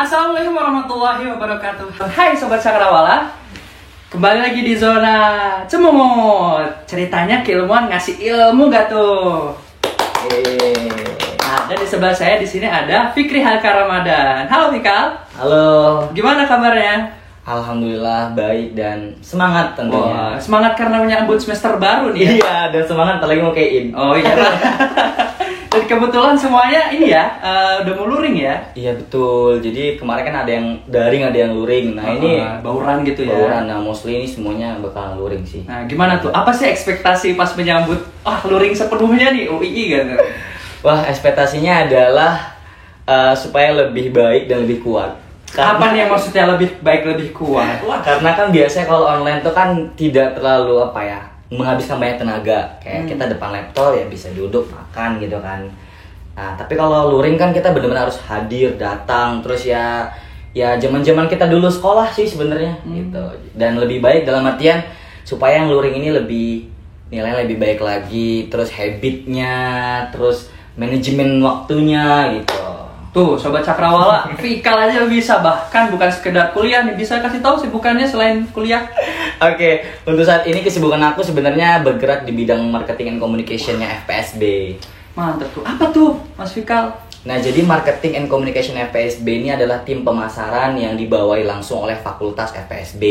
Assalamualaikum warahmatullahi wabarakatuh. Hai Sobat Cakrawala, kembali lagi di Zona Cemumut. Ceritanya keilmuan ngasih ilmu gak tuh? Nah, dan di sebelah saya di sini ada Fikri Halka Ramadan. Halo Fikal. Halo. Gimana kabarnya? Alhamdulillah baik dan semangat tentunya. Wah, semangat karena menyambut semester baru nih ya? Iya, dan semangat apalagi mau kayak in. Oh iya Pak. Dan kebetulan semuanya ini ya, udah mau luring ya? Iya betul, jadi kemarin kan ada yang daring, ada yang luring. Nah ini bauran gitu ya? Bauran, nah mostly ini semuanya bakal luring sih. Nah gimana tuh? Apa sih ekspektasi pas menyambut, luring sepenuhnya nih UII kan? Wah, ekspektasinya adalah supaya lebih baik dan lebih kuat. Apa nih yang maksudnya lebih baik, lebih kuat? Wah, karena kan biasanya kalau online tuh kan tidak terlalu menghabiskan banyak tenaga. Kayak kita depan laptop ya bisa duduk makan gitu kan. Nah, tapi kalau luring kan kita benar-benar harus hadir, datang, terus ya zaman-zaman kita dulu sekolah sih sebenarnya gitu. Dan lebih baik dalam artian supaya yang luring ini nilainya lebih baik lagi, terus habitnya, terus manajemen waktunya gitu. Tuh, Sobat Cakrawala, Fikal aja bisa, bahkan bukan sekedar kuliah nih, bisa kasih tahu sibukannya selain kuliah? Oke, untuk saat ini kesibukan aku sebenarnya bergerak di bidang marketing and communication-nya FPSB. Mantap tuh. Apa tuh, Mas Fikal? Nah, jadi marketing and communication FPSB ini adalah tim pemasaran yang dibawahi langsung oleh fakultas FPSB.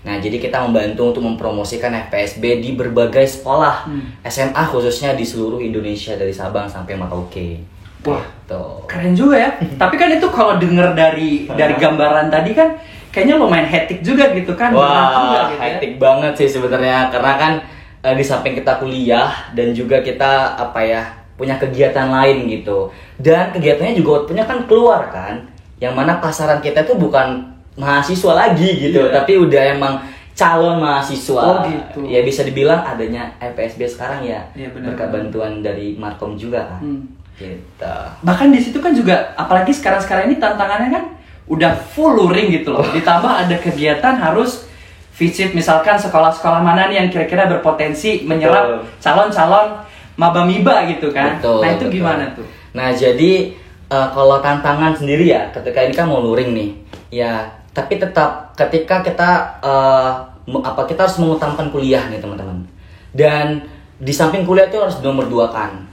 Nah, jadi kita membantu untuk mempromosikan FPSB di berbagai sekolah SMA khususnya di seluruh Indonesia dari Sabang sampai Merauke. Wah, tuh. Keren juga ya. Tapi kan itu kalau denger dari gambaran tadi kan kayaknya lumayan hektik juga gitu kan. Wah, gitu hektik banget sih sebenarnya karena kan di samping kita kuliah dan juga kita punya kegiatan lain gitu. Dan kegiatannya juga outputnya kan keluar kan. Yang mana pasaran kita tuh bukan mahasiswa lagi gitu, tapi udah emang calon mahasiswa. Oh gitu. Ya bisa dibilang adanya FPSB sekarang ya, bener, berkat bantuan dari Markom juga kan. Gitu. Bahkan di situ kan juga, apalagi sekarang ini tantangannya kan udah full luring gitu loh. Ditambah ada kegiatan harus visit misalkan sekolah-sekolah mana nih yang kira-kira berpotensi menyerap calon-calon maba-miba gitu kan. Betul, nah itu betul. Gimana tuh? Nah jadi kalau tantangan sendiri ya ketika ini kan mau luring nih ya, tapi tetap ketika kita kita harus mengutamakan kuliah nih teman-teman, dan di samping kuliah itu harus nomor 2-kan.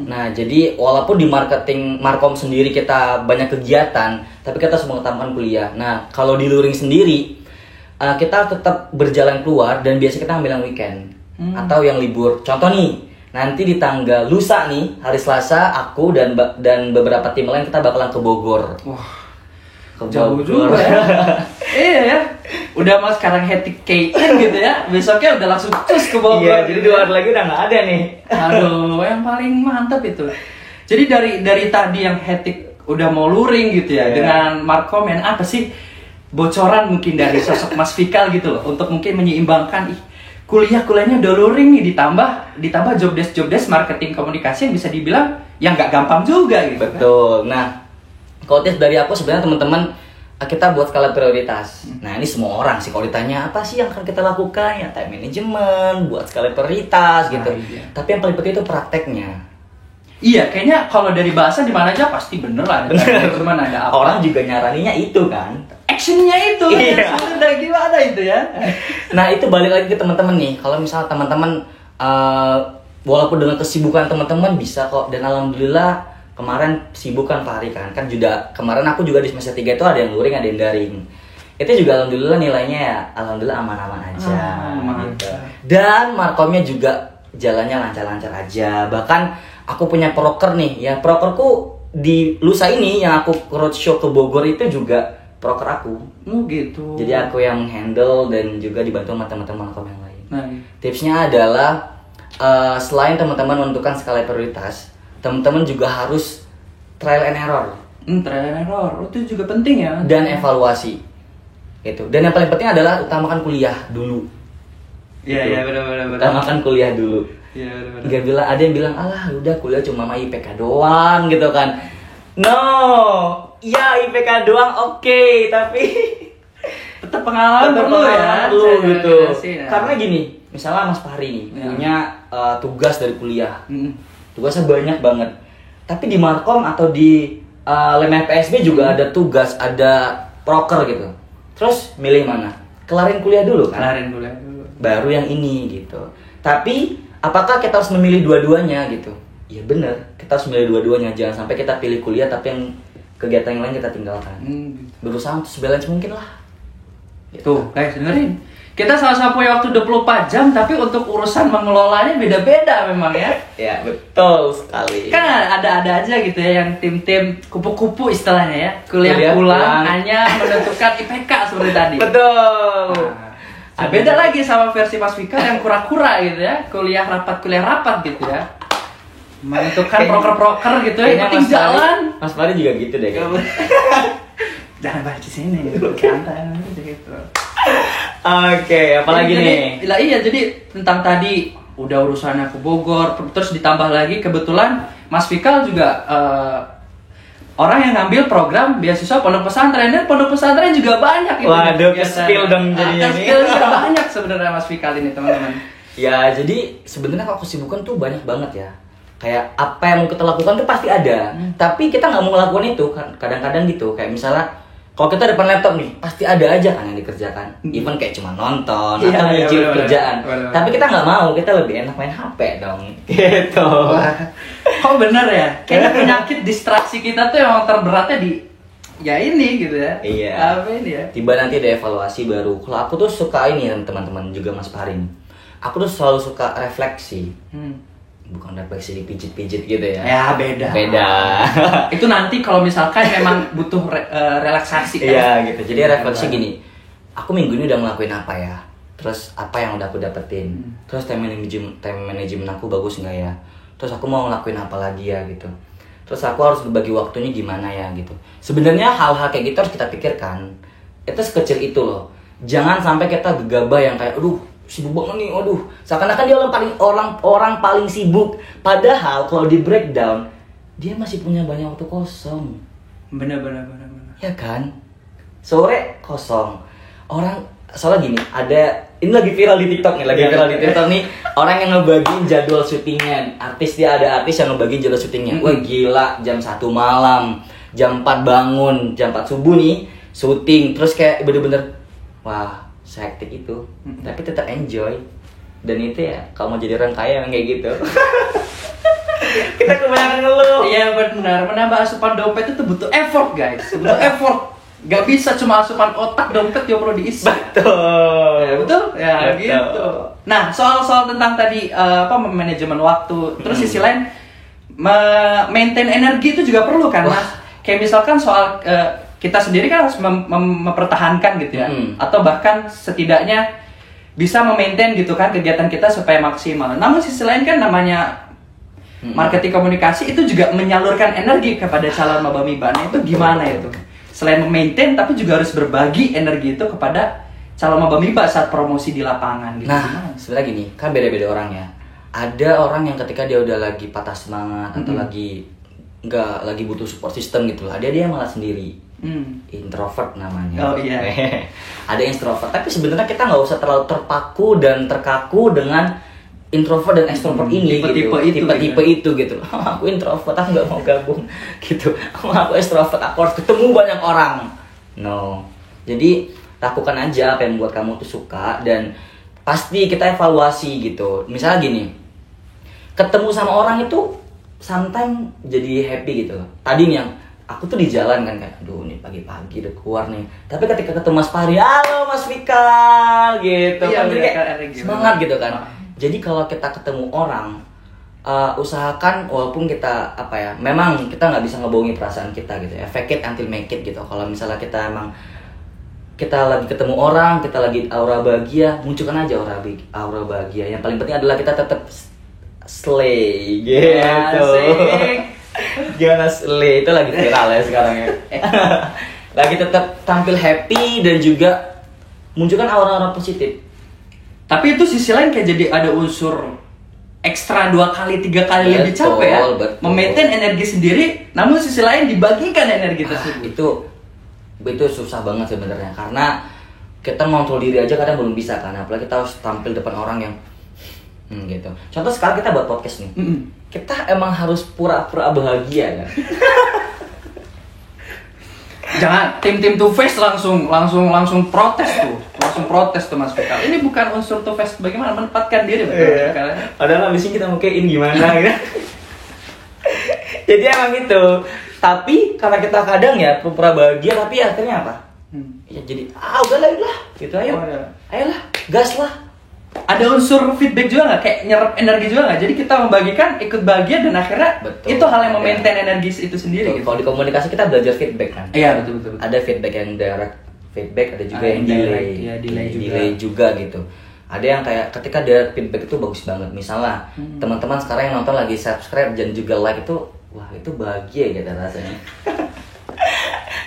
Nah jadi walaupun di Markom sendiri kita banyak kegiatan, tapi kita harus mengutamakan kuliah. Nah kalau di luring sendiri kita tetap berjalan keluar dan biasa kita ambil yang weekend atau yang libur. Contoh nih, nanti di tanggal lusa nih, hari Selasa, aku dan beberapa tim lain kita bakalan ke Bogor. Wah, jauh juga ya. Iya ya. Udah mas sekarang hektik kayak gitu ya. Besoknya udah langsung cus ke Bogor. Iya, jadi 2 hari lagi udah nggak ada nih. Aduh, yang paling mantap itu. Jadi dari tadi yang hektik udah mau luring gitu ya, dengan Markom yang apa sih bocoran mungkin dari sosok Mas Fikal gitu loh, untuk mungkin menyeimbangkan kuliahnya udah luring nih, ditambah job desk marketing komunikasi yang bisa dibilang yang nggak gampang juga gitu. Betul. Nah, kalau tips dari aku sebenarnya teman-teman, kita buat skala prioritas. Nah ini semua orang sih kalau ditanya apa sih yang akan kita lakukan, ya time management, buat skala prioritas gitu. Tapi yang paling penting itu prakteknya. Iya, kayaknya kalau dari bahasa di mana aja pasti bener lah. Cuman ada apa? Orang juga nyaraninya itu kan. Actionnya itu. Iya. Sudah gimana itu ya? Nah itu balik lagi ke teman-teman nih. Kalau misalnya teman-teman walaupun dengan kesibukan teman-teman bisa kok, dan alhamdulillah kemarin sibuk kan Pak Hari kan juga kemarin aku juga di semester 3 itu ada yang luring, ada yang daring. Itu juga alhamdulillah nilainya ya alhamdulillah aman-aman aja gitu. Dan Markomnya juga jalannya lancar-lancar aja. Bahkan aku punya proker nih ya, prokerku di lusa ini yang aku roadshow ke Bogor itu juga proker aku. Gitu. Jadi aku yang handle dan juga dibantu sama teman-teman Markom yang lain. Nah, tipsnya adalah selain teman-teman menentukan skala prioritas, teman-teman juga harus trial and error. Trial and error itu juga penting ya. Dan evaluasi. Gitu. Dan yang paling penting adalah utamakan kuliah dulu. Iya benar. Utamakan kuliah dulu. Iya benar. Gak bilang, ada yang bilang, alah udah kuliah cuma IPK doang gitu kan. No, ya IPK doang oke, tapi tetap pengalaman perlu ya. Gitu. Karena gini, misalnya Mas Fahri nih punya tugas dari kuliah. Tugasnya banyak banget. Tapi di Markom atau di lem PSB juga ada tugas, ada proker gitu. Terus milih mana? Kelarin kuliah dulu kan? Kelarin kuliah dulu. Baru yang ini gitu. Tapi apakah kita harus memilih dua-duanya gitu? Ya bener, kita harus memilih dua-duanya. Jangan sampai kita pilih kuliah tapi yang kegiatan yang lain kita tinggalkan. Gitu. Berusaha untuk sebalance mungkin lah. Tuh, guys, dengerin. Kita sama-sama punya waktu 24 jam, tapi untuk urusan mengelolanya beda-beda memang ya. Ya, betul sekali. Kan ada aja gitu ya yang tim-tim kupu-kupu istilahnya ya. Kuliah Kuliah pulang pulang. hanya menentukan IPK seperti tadi. Betul. Nah, beda lagi sama versi Mas Fikal yang kura-kura gitu ya. Kuliah rapat gitu ya. Menentukan proker-proker gitu ya, Kayaknya penting jalan. Mas Fari juga gitu deh. Kayaknya. Jangan bahas di sini, santai gitu. Oke, apalagi nih? Iya, jadi tentang tadi udah urusannya ke Bogor, terus ditambah lagi kebetulan Mas Fikal juga orang yang ngambil program beasiswa pondok pesantren, dan pondok pesantren juga banyak gitu. Waduh, ke-spill dong jadinya nih. Ke-spill juga banyak sebenarnya Mas Fikal ini, teman-teman. Ya, jadi sebenarnya kalau kesibukan tuh banyak banget ya. Kayak apa yang mau kita lakukan tuh pasti ada. Tapi kita nggak mau ngelakuin itu kan. Kadang-kadang gitu. Kayak misalnya kalau kita depan laptop nih, pasti ada aja kan yang dikerjakan. Even kayak cuma nonton Iya, atau iya, nyicil bener-bener. kerjaan. Bener-bener. Tapi kita nggak mau, kita lebih enak main HP dong. Gitu. Oh bener ya, kayaknya penyakit distraksi kita tuh emang terberatnya di ya ini gitu ya. Iya. Apa ini ya? Tiba nanti ada evaluasi baru. Kalau aku tuh suka ini teman-teman, juga Mas Farin. Aku tuh selalu suka refleksi. Bukan refleksi dipijit-pijit gitu ya. Ya beda. Beda. Itu nanti kalau misalkan memang butuh relaksasi kan? Iya gitu. Jadi refleksi gini. Aku minggu ini udah ngelakuin apa ya? Terus apa yang udah aku dapetin? Terus time management aku bagus nggak ya? Terus aku mau ngelakuin apa lagi ya gitu. Terus aku harus berbagi waktunya gimana ya gitu. Sebenarnya hal-hal kayak gitu harus kita pikirkan. Itu sekecil itu loh. Jangan sampai kita gegabah yang kayak aduh sibuk banget nih, aduh. Seakan-akan dia orang paling sibuk. Padahal kalau di breakdown dia masih punya banyak waktu kosong. Bener. Ya kan? Sore kosong. Orang soalnya gini, ini lagi viral di TikTok nih, orang yang ngebagiin jadwal syutingnya. Ada artis yang ngebagiin jadwal syutingnya. Wah gila, jam 1 malam, jam 4 bangun, jam 4 subuh nih syuting. Terus kayak bener-bener wah, sehektik itu. Tapi tetap enjoy. Dan itu ya, kalau mau jadi orang kaya yang kayak gitu. Kita kebanyakan ngeluh. Iya benar, menambah asupan dompet itu butuh effort guys, butuh effort. Gak bisa cuma asupan otak, dompet juga perlu diisi. Betul. Ya, betul? Ya Betul. gitu. Nah, soal tentang tadi manajemen waktu, terus sisi lain maintain energi itu juga perlu kan, Mas? Kayak misalkan soal kita sendiri kan harus mempertahankan gitu ya, atau bahkan setidaknya bisa memaintain gitu kan kegiatan kita supaya maksimal. Namun sisi lain kan namanya marketing komunikasi itu juga menyalurkan energi kepada calon maba-miba. Nah, itu gimana itu? Selain memaintain tapi juga harus berbagi energi itu kepada calon maba-miba saat promosi di lapangan gitu. Nah, sebenarnya gini, kan beda-beda orangnya. Ada orang yang ketika dia udah lagi patah semangat atau lagi butuh support system gitu lah, dia malah sendiri. Introvert namanya. Oh iya. Ada introvert, tapi sebenarnya kita nggak usah terlalu terpaku dan terkaku dengan introvert dan extrovert ini tipe-tipe itu gitu. Aku introvert, aku nggak mau gabung gitu. Aku extrovert, aku harus ketemu banyak orang. No. Jadi lakukan aja apa yang membuat kamu tuh suka, dan pasti kita evaluasi gitu. Misalnya gini, ketemu sama orang itu sometimes jadi happy gitu. Tadi nih yang aku tuh di jalan kan kayak aduh nih pagi-pagi udah keluar nih. Tapi ketika ketemu Mas Fahri, halo Mas Fikal gitu. Iya, kan jadi kayak gitu. semangat gitu kan. Jadi kalau kita ketemu orang, usahakan walaupun kita memang kita nggak bisa ngebohongi perasaan kita gitu ya, fake it until make it gitu. Kalau misalnya kita lagi ketemu orang, kita lagi aura bahagia, munculkan aja aura bahagia. Yang paling penting adalah kita tetap slay gitu. Gimana slay itu lagi viral ya sekarang ya. Lagi tetap tampil happy dan juga munculkan aura-aura positif. Tapi itu sisi lain kayak jadi ada unsur ekstra 2 kali 3 kali lebih capek ya. Memaintain energi sendiri, namun sisi lain dibagikan energi tersebut. Itu susah banget sebenarnya, karena kita ngontrol diri aja kadang belum bisa kan, apalagi kita harus tampil depan orang yang gitu. Contoh sekarang kita buat podcast nih, kita emang harus pura-pura bahagia kan. Jangan tim Two Face langsung protes tuh Mas Fikal. Ini bukan unsur Two Face bagaimana menempatkan diri betul Mas Fikal. Padahal abis ini kita mau kein gimana gitu. Jadi emang gitu. Tapi karena kita kadang ya pura-pura bahagia tapi akhirnya apa? Ya jadi udahlah gitu ayo. Ayolah, gas lah. Ada unsur feedback juga nggak? Kayak nyerap energi juga nggak? Jadi kita membagikan, ikut bahagia dan akhirnya itu hal yang memaintain energi itu sendiri. Gitu. Kalau di komunikasi kita belajar feedback kan? Iya betul. Ada feedback yang direct feedback, ada juga yang delay. Ya, delay juga gitu. Ada yang kayak ketika direct feedback itu bagus banget. Misalnya teman-teman sekarang yang nonton lagi subscribe dan juga like itu, wah itu bahagia gitu rasanya.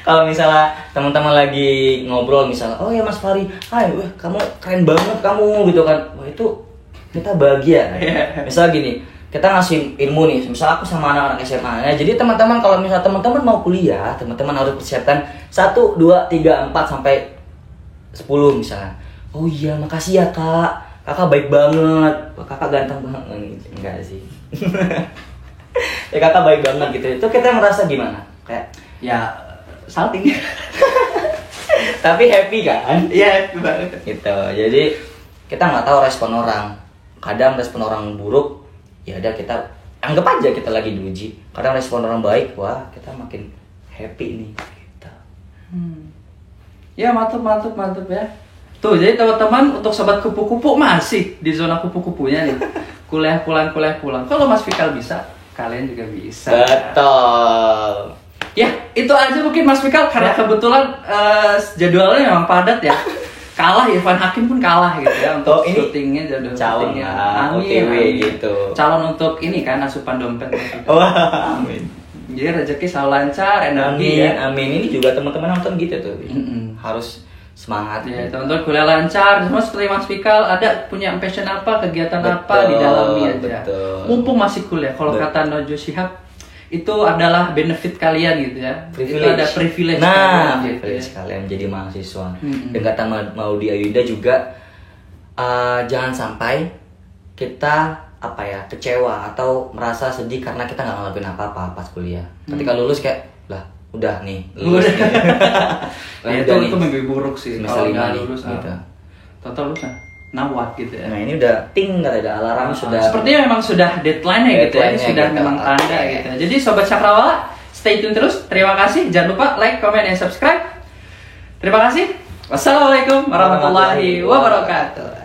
Kalau misalnya teman-teman lagi ngobrol misalnya, oh ya Mas Fahri, hai, wah kamu keren banget kamu gitu kan, wah itu kita bahagia. Misalnya gini, kita ngasih ilmu nih, misalnya aku sama anak-anak SMA, ya, jadi teman-teman kalau misalnya teman-teman mau kuliah, teman-teman harus persiapkan 1, 2, 3, 4 sampai 10 misalnya. Oh iya, makasih ya kak, kakak baik banget, wah, kakak ganteng banget, enggak sih. Ya kakak baik banget gitu, itu kita merasa gimana? Kayak ya salting. Tapi happy kan? Iya, happy banget. Gitu. Jadi kita nggak tahu respon orang. Kadang respon orang buruk, ya udah kita anggap aja kita lagi diuji. Kadang respon orang baik, wah kita makin happy nih. Gitu. Ya mantap ya. Tuh, jadi teman-teman untuk sobat kupu-kupu masih di zona kupu-kupunya nih. Kuliah pulang. Kalau Mas Fikal bisa, kalian juga bisa. Betul. Ya, itu aja mungkin Mas Fikal karena kebetulan jadwalnya memang padat ya. Kalah Irfan Hakim pun kalah gitu ya untuk syutingnya jadwal calon syutingnya. OTW gitu. Calon untuk ini kan asupan dompet. Wah, amin. Jadi rezeki selalu lancar, energi ya. Amin. Ini juga teman-teman nonton gitu tuh. Harus semangat ya, teman-teman kuliah lancar. Semua seperti Mas Fikal ada punya passion apa, kegiatan apa di dalamnya aja. Mumpung masih kuliah. Kalau kata Nojo Shihab itu adalah benefit kalian gitu ya. Itu ada privilege kalian, privilege kalian menjadi mahasiswa. Dan kata Maudy Ayunda juga jangan sampai kita kecewa atau merasa sedih karena kita nggak ngelakuin apa-apa pas kuliah. Ketika lulus kayak lah udah nih lulus. Itu mimpi buruk sih kalau nggak lulus gitu. Total lulus nawat gitu ya. Nah ini udah ada alarm sudah. Sepertinya memang sudah deadline-nya gitu ya. Ini sudah memang tanda gitu. Jadi sobat Cakrawala, stay tune terus. Terima kasih. Jangan lupa like, comment, dan subscribe. Terima kasih. Wassalamualaikum warahmatullahi wabarakatuh.